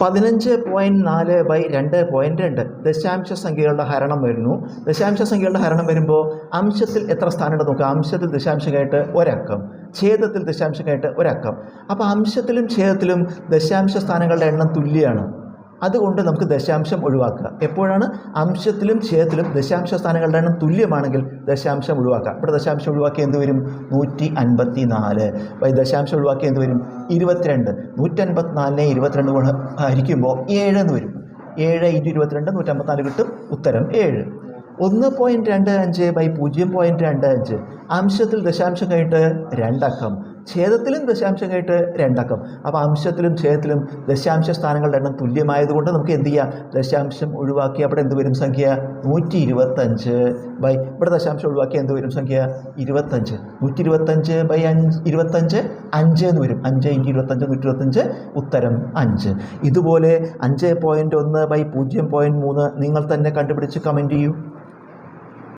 15.4/2.2 ദശാംശ സംഖ്യകളുടെ ഹരണം വരുന്നു. ദശാംശ സംഖ്യകളുടെ ഹരണം വരുമ്പോൾ അംശത്തിൽ എത്ര സ്ഥാനമുണ്ട് നോക്കുക. അംശത്തിൽ ദശാംശമായിട്ട് ഒരക്കം, ഛേദത്തിൽ ദശാംശമായിട്ട് ഒരക്കം. അപ്പോൾ അംശത്തിലും ഛേദത്തിലും ദശാംശ സ്ഥാനങ്ങളുടെ എണ്ണം തുല്യമാണ്. അതുകൊണ്ട് നമുക്ക് ദശാംശം ഒഴിവാക്കുക. എപ്പോഴാണ് അംശത്തിലും ഛേദത്തിലും ദശാംശ സ്ഥാനങ്ങളുടെ എണ്ണം തുല്യമാണെങ്കിൽ ദശാംശം ഒഴിവാക്കുക. ഇവിടെ ദശാംശം ഒഴിവാക്കി എന്ത് വരും? 154. ദശാംശം ഒഴിവാക്കി എന്ത് വരും? 22. 154 22 ഹരിക്കുമ്പോൾ 7 എന്ന് വരും. 7 × 22 154 കിട്ടും. ഉത്തരം 7. 1.25/0.25 അംശത്തിൽ ദശാംശം കഴിഞ്ഞിട്ട് 2 അക്കം, ഛേദത്തിലും ദശാംശം കഴിഞ്ഞിട്ട് 2 അക്കം. അപ്പോൾ അംശത്തിലും ഛേദത്തിലും ദശാംശ സ്ഥാനങ്ങളുടെ എണ്ണം തുല്യമായതുകൊണ്ട് നമുക്ക് എന്ത് ചെയ്യാം? ദശാംശം ഒഴിവാക്കി അവിടെ എന്ത് വരും? സംഖ്യ 125. ഇവിടെ ദശാംശം ഒഴിവാക്കി എന്ത് വരും? സംഖ്യ 25. 125/25 5 എന്ന് വരും. 5 × 25 125. ഉത്തരം 5. ഇതുപോലെ 5.1/0.3 നിങ്ങൾ തന്നെ കണ്ടുപിടിച്ച് കമൻറ്റ് ചെയ്യൂ.